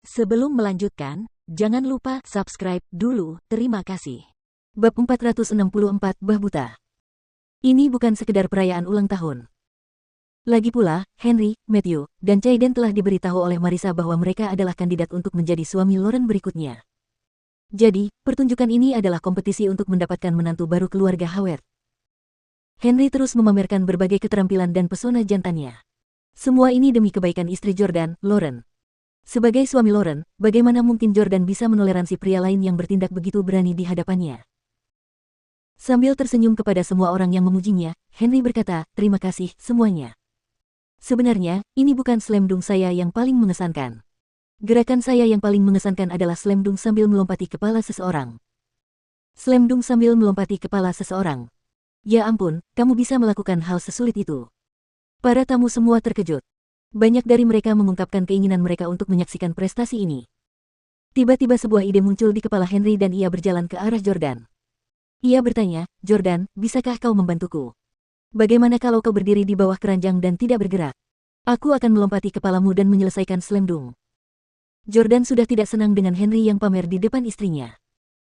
Sebelum melanjutkan, jangan lupa subscribe dulu, terima kasih. Bab 464 Bah Buta. Ini bukan sekedar perayaan ulang tahun. Lagi pula, Henry, Matthew, dan Caiden telah diberitahu oleh Marissa bahwa mereka adalah kandidat untuk menjadi suami Lauren berikutnya. Jadi, pertunjukan ini adalah kompetisi untuk mendapatkan menantu baru keluarga Howard. Henry terus memamerkan berbagai keterampilan dan pesona jantannya. Semua ini demi kebaikan istri Jordan, Lauren. Sebagai suami Lauren, bagaimana mungkin Jordan bisa menoleransi pria lain yang bertindak begitu berani di hadapannya? Sambil tersenyum kepada semua orang yang memujinya, Henry berkata, "Terima kasih semuanya. Sebenarnya, ini bukan slam dunk saya yang paling mengesankan. Gerakan saya yang paling mengesankan adalah slam dunk sambil melompati kepala seseorang. Slam dunk sambil melompati kepala seseorang. Ya ampun, kamu bisa melakukan hal sesulit itu." Para tamu semua terkejut. Banyak dari mereka mengungkapkan keinginan mereka untuk menyaksikan prestasi ini. Tiba-tiba sebuah ide muncul di kepala Henry dan ia berjalan ke arah Jordan. Ia bertanya, "Jordan, bisakah kau membantuku? Bagaimana kalau kau berdiri di bawah keranjang dan tidak bergerak? Aku akan melompati kepalamu dan menyelesaikan slam dunk." Jordan sudah tidak senang dengan Henry yang pamer di depan istrinya.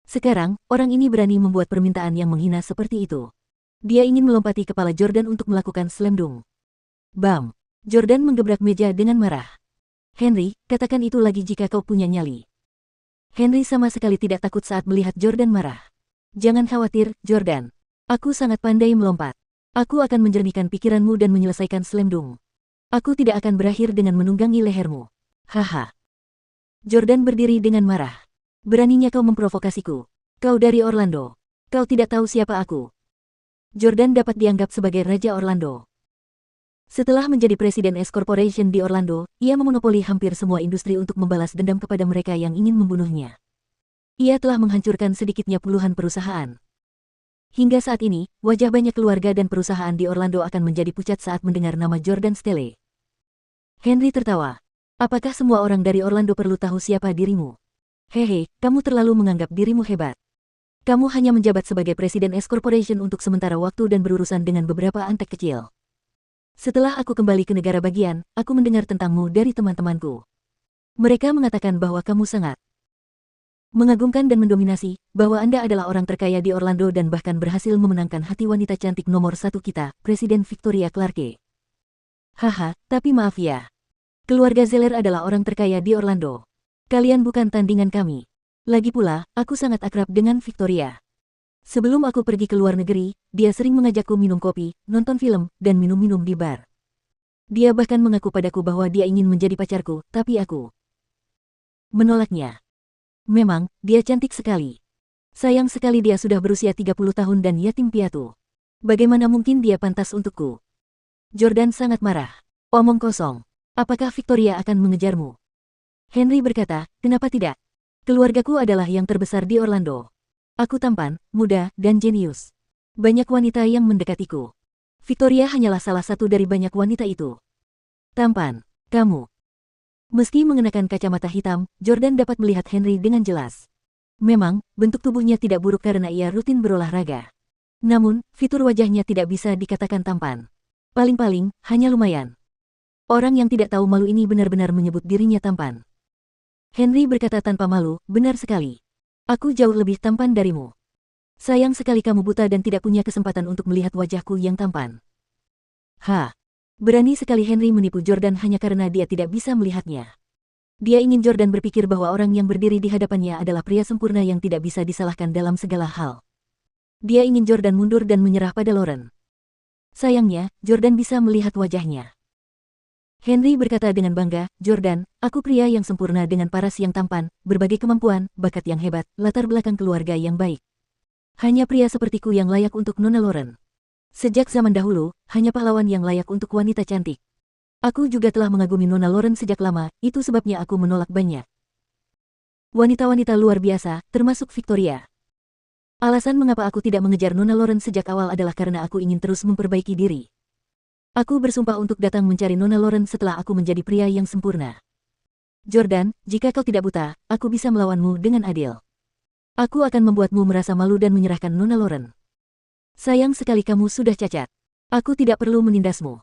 Sekarang, orang ini berani membuat permintaan yang menghina seperti itu. Dia ingin melompati kepala Jordan untuk melakukan slam dunk. Bam! Jordan menggebrak meja dengan marah. "Henry, katakan itu lagi jika kau punya nyali." Henry sama sekali tidak takut saat melihat Jordan marah. "Jangan khawatir, Jordan. Aku sangat pandai melompat. Aku akan menjernihkan pikiranmu dan menyelesaikan slam dunk. Aku tidak akan berakhir dengan menunggangi lehermu. Haha." Jordan berdiri dengan marah. "Beraninya kau memprovokasiku. Kau dari Orlando. Kau tidak tahu siapa aku." Jordan dapat dianggap sebagai Raja Orlando. Setelah menjadi Presiden S Corporation di Orlando, ia memonopoli hampir semua industri untuk membalas dendam kepada mereka yang ingin membunuhnya. Ia telah menghancurkan sedikitnya puluhan perusahaan. Hingga saat ini, wajah banyak keluarga dan perusahaan di Orlando akan menjadi pucat saat mendengar nama Jordan Stelle. Henry tertawa. "Apakah semua orang dari Orlando perlu tahu siapa dirimu? Hehe, kamu terlalu menganggap dirimu hebat. Kamu hanya menjabat sebagai Presiden S Corporation untuk sementara waktu dan berurusan dengan beberapa antek kecil. Setelah aku kembali ke negara bagian, aku mendengar tentangmu dari teman-temanku. Mereka mengatakan bahwa kamu sangat mengagumkan dan mendominasi, bahwa Anda adalah orang terkaya di Orlando dan bahkan berhasil memenangkan hati wanita cantik nomor satu kita, Presiden Victoria Clarke. Haha, tapi maaf ya. Keluarga Zeller adalah orang terkaya di Orlando. Kalian bukan tandingan kami. Lagi pula, aku sangat akrab dengan Victoria. Sebelum aku pergi ke luar negeri, dia sering mengajakku minum kopi, nonton film, dan minum-minum di bar. Dia bahkan mengaku padaku bahwa dia ingin menjadi pacarku, tapi aku menolaknya. Memang, dia cantik sekali. Sayang sekali dia sudah berusia 30 tahun dan yatim piatu. Bagaimana mungkin dia pantas untukku?" Jordan sangat marah. "Omong kosong. Apakah Victoria akan mengejarmu?" Henry berkata, "Kenapa tidak? Keluargaku adalah yang terbesar di Orlando. Aku tampan, muda, dan jenius. Banyak wanita yang mendekatiku. Victoria hanyalah salah satu dari banyak wanita itu." "Tampan, kamu." Meski mengenakan kacamata hitam, Jordan dapat melihat Henry dengan jelas. Memang, bentuk tubuhnya tidak buruk karena ia rutin berolahraga. Namun, fitur wajahnya tidak bisa dikatakan tampan. Paling-paling, hanya lumayan. Orang yang tidak tahu malu ini benar-benar menyebut dirinya tampan. Henry berkata tanpa malu, "Benar sekali. Aku jauh lebih tampan darimu. Sayang sekali kamu buta dan tidak punya kesempatan untuk melihat wajahku yang tampan." Berani sekali Henry menipu Jordan hanya karena dia tidak bisa melihatnya. Dia ingin Jordan berpikir bahwa orang yang berdiri di hadapannya adalah pria sempurna yang tidak bisa disalahkan dalam segala hal. Dia ingin Jordan mundur dan menyerah pada Lauren. Sayangnya, Jordan bisa melihat wajahnya. Henry berkata dengan bangga, "Jordan, aku pria yang sempurna dengan paras yang tampan, berbagai kemampuan, bakat yang hebat, latar belakang keluarga yang baik. Hanya pria sepertiku yang layak untuk Nona Lauren. Sejak zaman dahulu, hanya pahlawan yang layak untuk wanita cantik. Aku juga telah mengagumi Nona Lauren sejak lama, itu sebabnya aku menolak banyak wanita-wanita luar biasa, termasuk Victoria. Alasan mengapa aku tidak mengejar Nona Lauren sejak awal adalah karena aku ingin terus memperbaiki diri. Aku bersumpah untuk datang mencari Nona Lauren setelah aku menjadi pria yang sempurna. Jordan, jika kau tidak buta, aku bisa melawanmu dengan adil. Aku akan membuatmu merasa malu dan menyerahkan Nona Lauren. Sayang sekali kamu sudah cacat. Aku tidak perlu menindasmu.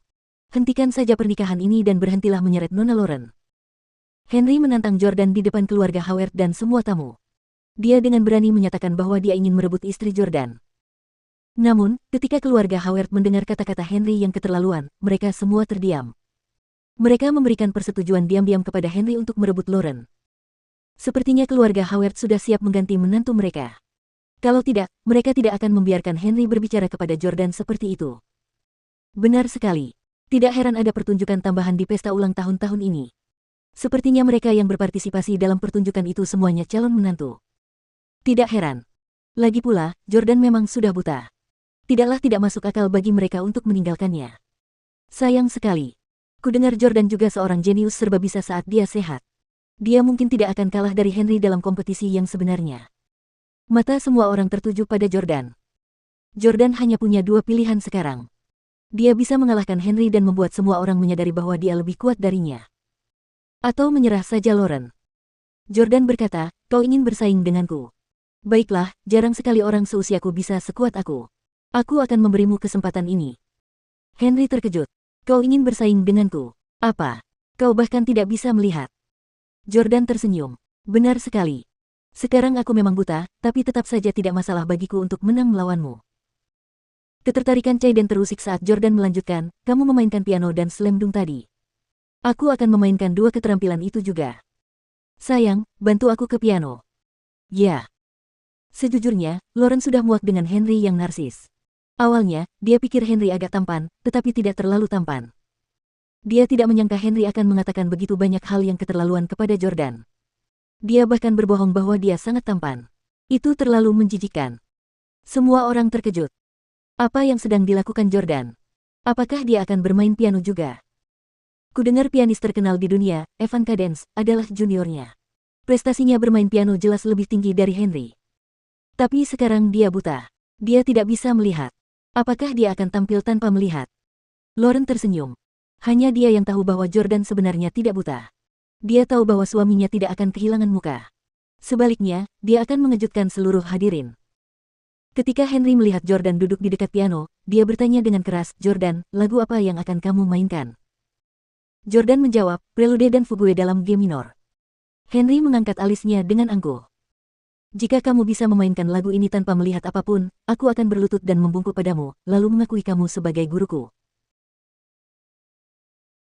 Hentikan saja pernikahan ini dan berhentilah menyeret Nona Lauren." Henry menantang Jordan di depan keluarga Howard dan semua tamu. Dia dengan berani menyatakan bahwa dia ingin merebut istri Jordan. Namun, ketika keluarga Howard mendengar kata-kata Henry yang keterlaluan, mereka semua terdiam. Mereka memberikan persetujuan diam-diam kepada Henry untuk merebut Lauren. Sepertinya keluarga Howard sudah siap mengganti menantu mereka. Kalau tidak, mereka tidak akan membiarkan Henry berbicara kepada Jordan seperti itu. Benar sekali. Tidak heran ada pertunjukan tambahan di pesta ulang tahun tahun ini. Sepertinya mereka yang berpartisipasi dalam pertunjukan itu semuanya calon menantu. Tidak heran. Lagi pula, Jordan memang sudah buta. Tidaklah tidak masuk akal bagi mereka untuk meninggalkannya. Sayang sekali. Kudengar Jordan juga seorang jenius serba bisa saat dia sehat. Dia mungkin tidak akan kalah dari Henry dalam kompetisi yang sebenarnya. Mata semua orang tertuju pada Jordan. Jordan hanya punya dua pilihan sekarang. Dia bisa mengalahkan Henry dan membuat semua orang menyadari bahwa dia lebih kuat darinya. Atau menyerah saja Lauren. Jordan berkata, kau ingin bersaing denganku. Baiklah, jarang sekali orang seusiaku bisa sekuat aku. Aku akan memberimu kesempatan ini. Henry terkejut. Kau ingin bersaing denganku? Apa? Kau bahkan tidak bisa melihat. Jordan tersenyum. Benar sekali. Sekarang aku memang buta, tapi tetap saja tidak masalah bagiku untuk menang melawanmu. Ketertarikan Chaiden terusik saat Jordan melanjutkan, kamu memainkan piano dan slam dunk tadi. Aku akan memainkan dua keterampilan itu juga. Sayang, bantu aku ke piano. Ya. Sejujurnya, Lauren sudah muak dengan Henry yang narsis. Awalnya, dia pikir Henry agak tampan, tetapi tidak terlalu tampan. Dia tidak menyangka Henry akan mengatakan begitu banyak hal yang keterlaluan kepada Jordan. Dia bahkan berbohong bahwa dia sangat tampan. Itu terlalu menjijikkan. Semua orang terkejut. Apa yang sedang dilakukan Jordan? Apakah dia akan bermain piano juga? Kudengar pianis terkenal di dunia, Evan Cadence, adalah juniornya. Prestasinya bermain piano jelas lebih tinggi dari Henry. Tapi sekarang dia buta. Dia tidak bisa melihat. Apakah dia akan tampil tanpa melihat? Lauren tersenyum. Hanya dia yang tahu bahwa Jordan sebenarnya tidak buta. Dia tahu bahwa suaminya tidak akan kehilangan muka. Sebaliknya, dia akan mengejutkan seluruh hadirin. Ketika Henry melihat Jordan duduk di dekat piano, dia bertanya dengan keras, Jordan, lagu apa yang akan kamu mainkan? Jordan menjawab, Prelude dan Fugue dalam G minor. Henry mengangkat alisnya dengan angkuh. Jika kamu bisa memainkan lagu ini tanpa melihat apapun, aku akan berlutut dan membungkuk padamu, lalu mengakui kamu sebagai guruku.